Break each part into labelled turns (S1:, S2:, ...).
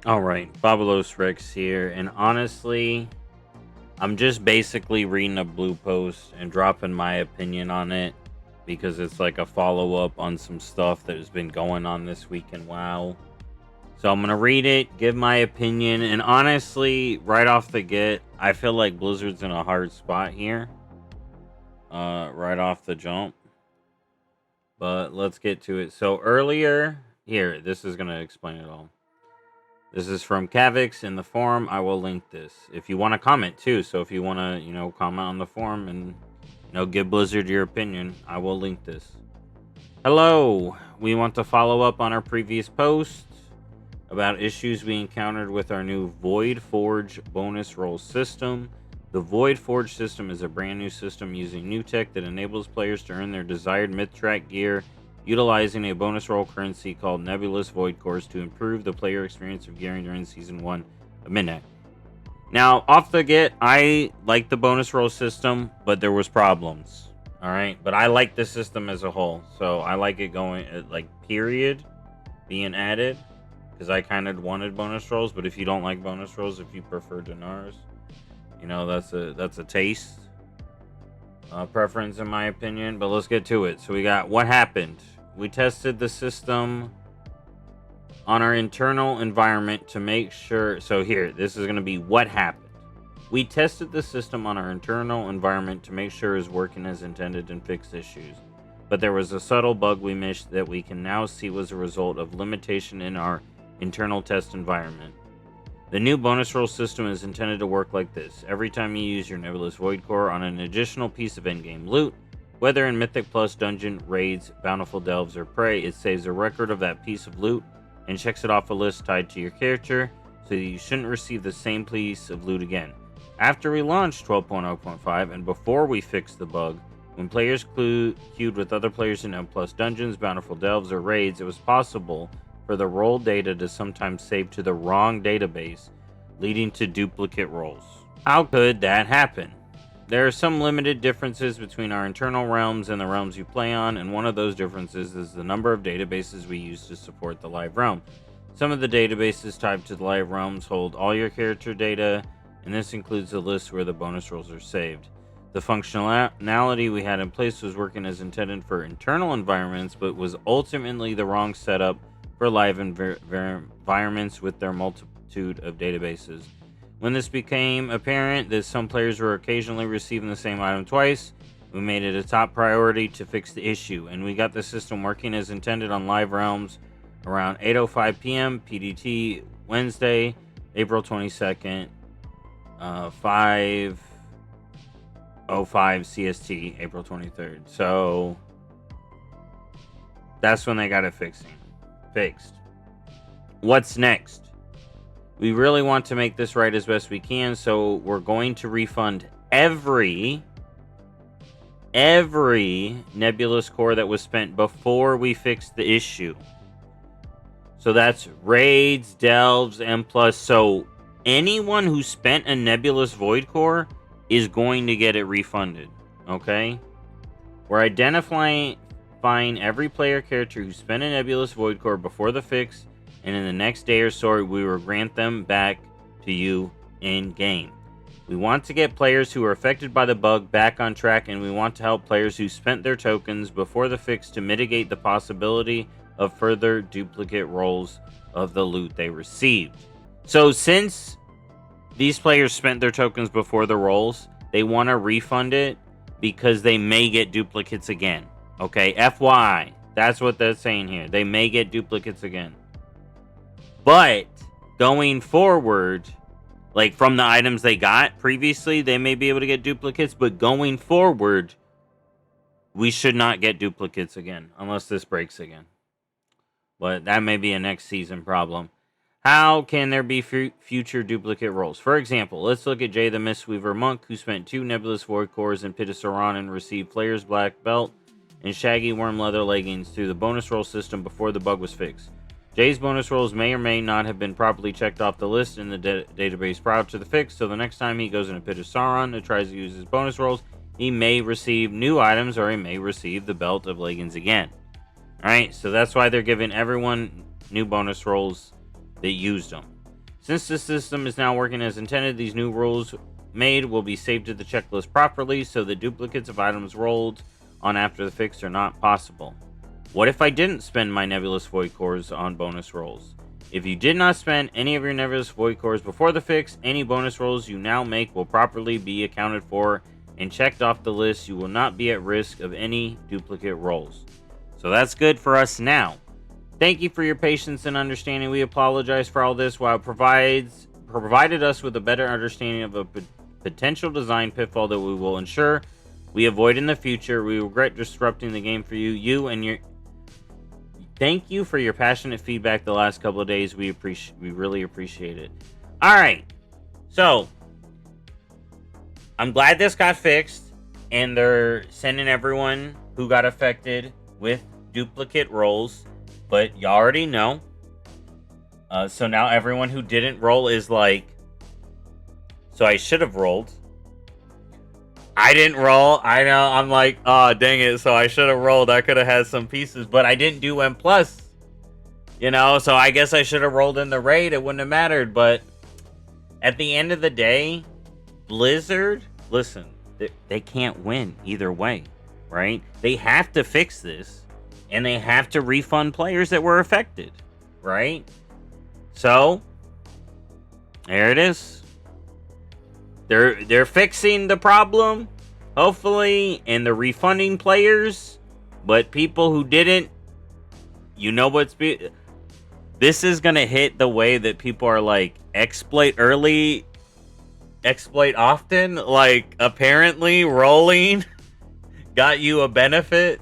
S1: All right, BobalosRex here, and honestly, I'm just basically reading a blue post and dropping my opinion on it because it's like a follow up on some stuff that has been going on this week in WoW. So I'm gonna read it, give my opinion, and honestly, right off the get, I feel like Blizzard's in a hard spot here, right off the jump. But let's get to it. So earlier, here, this is gonna explain it all. This is from Kavix in the forum. I will link this if you want to comment too. So if you want to, comment on the forum and, give Blizzard your opinion, I will link this. Hello. We want to follow up on our previous post about issues we encountered with our new Void Forge bonus roll system. The Void Forge system is a brand new system using new tech that enables players to earn their desired myth-track gear utilizing a bonus roll currency called Nebulous Voidcores to improve the player experience of gearing during Season 1 of Midnight. Now, off the get, I like the bonus roll system, but there was problems. Alright? But I like the system as a whole. So I like it going, period, being added. Because I kind of wanted bonus rolls, but if you don't like bonus rolls, if you prefer dinars, that's a taste preference in my opinion. But let's get to it. So we got what happened. We tested the system on our internal environment to make sure. So here, this is going to be what happened. We tested the system on our internal environment to make sure it was working as intended and fix issues. But there was a subtle bug we missed that we can now see was a result of limitation in our internal test environment. The new bonus roll system is intended to work like this. Every time you use your Nebulous Voidcore on an additional piece of endgame loot, whether in Mythic Plus, Dungeon, Raids, Bountiful Delves, or Prey, it saves a record of that piece of loot and checks it off a list tied to your character, so that you shouldn't receive the same piece of loot again. After we launched 12.0.5 and before we fixed the bug, when players queued with other players in M Plus Dungeons, Bountiful Delves, or Raids, it was possible for the roll data to sometimes save to the wrong database, leading to duplicate rolls. How could that happen? There are some limited differences between our internal realms and the realms you play on, and one of those differences is the number of databases we use to support the live realm. Some of the databases tied to the live realms hold all your character data, and this includes the list where the bonus rolls are saved. The functionality we had in place was working as intended for internal environments, but was ultimately the wrong setup for live environments with their multitude of databases. When this became apparent that some players were occasionally receiving the same item twice, we made it a top priority to fix the issue, and we got the system working as intended on live realms around 8:05 p.m. PDT Wednesday, April 22nd, 5:05 CST, April 23rd. So that's when they got it fixed. What's next? We really want to make this right as best we can, so we're going to refund every Nebulous core that was spent before we fixed the issue. So that's Raids, Delves, M+. So anyone who spent a Nebulous Void core is going to get it refunded, okay? We're identifying every player character who spent a Nebulous Void core before the fix, and in the next day or so, we will grant them back to you in-game. We want to get players who are affected by the bug back on track, and we want to help players who spent their tokens before the fix to mitigate the possibility of further duplicate rolls of the loot they received. So since these players spent their tokens before the rolls, they want to refund it because they may get duplicates again. Okay, FYI, that's what they're saying here. They may get duplicates again. But going forward, like from the items they got previously, they may be able to get duplicates, but going forward, we should not get duplicates again, unless this breaks again. But that may be a next season problem. How can there be future duplicate rolls? For example, let's look at Jay the Mistweaver Monk, who spent 2 Nebulous Void Cores in Pit of Sauron and received Flayer's Black Belt and Shaggy Worm Leather Leggings through the bonus roll system before the bug was fixed. Jay's bonus rolls may or may not have been properly checked off the list in the database prior to the fix, so the next time he goes in a Pit of Sauron and tries to use his bonus rolls, he may receive new items or he may receive the Belt of Leggings again. Alright, so that's why they're giving everyone new bonus rolls that used them. Since the system is now working as intended, these new rules made will be saved to the checklist properly so the duplicates of items rolled on after the fix are not possible. What if I didn't spend my Nebulous Voidcores on bonus rolls? If you did not spend any of your Nebulous Voidcores before the fix, any bonus rolls you now make will properly be accounted for and checked off the list. You will not be at risk of any duplicate rolls. So that's good for us now. Thank you for your patience and understanding. We apologize for all this while it provided us with a better understanding of a potential design pitfall that we will ensure we avoid in the future. We regret disrupting the game for you. Thank you for your passionate feedback the last couple of days. We really appreciate it. All right. So, I'm glad this got fixed and they're sending everyone who got affected with duplicate rolls, but you already know. So now everyone who didn't roll is like, so I should have rolled. I didn't roll. I know. I'm like, oh, dang it. So I should have rolled. I could have had some pieces, but I didn't do M+. You know, so I guess I should have rolled in the raid. It wouldn't have mattered. But at the end of the day, Blizzard, listen, they can't win either way, right? They have to fix this, and they have to refund players that were affected, right? So, there it is. They're fixing the problem, hopefully, and they're refunding players. But people who didn't, you know this is gonna hit the way that people are like, exploit early, exploit often. Like, apparently rolling got you a benefit,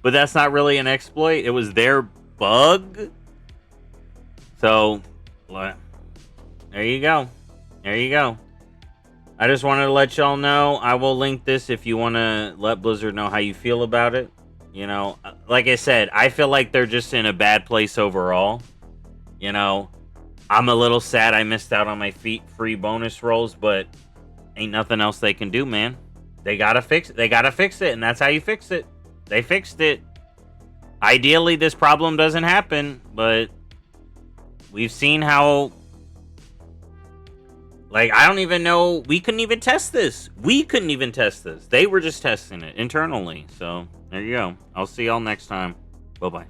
S1: but that's not really an exploit. It was their bug. So, there you go. There you go. I just wanted to let y'all know. I will link this if you want to let Blizzard know how you feel about it. You know, like I said, I feel like they're just in a bad place overall. You know, I'm a little sad I missed out on my free bonus rolls, but ain't nothing else they can do, man. They gotta fix it. They gotta fix it, and that's how you fix it. They fixed it. Ideally, this problem doesn't happen, but we've seen how... Like, I don't even know. We couldn't even test this. We couldn't even test this. They were just testing it internally. So, there you go. I'll see y'all next time. Bye-bye.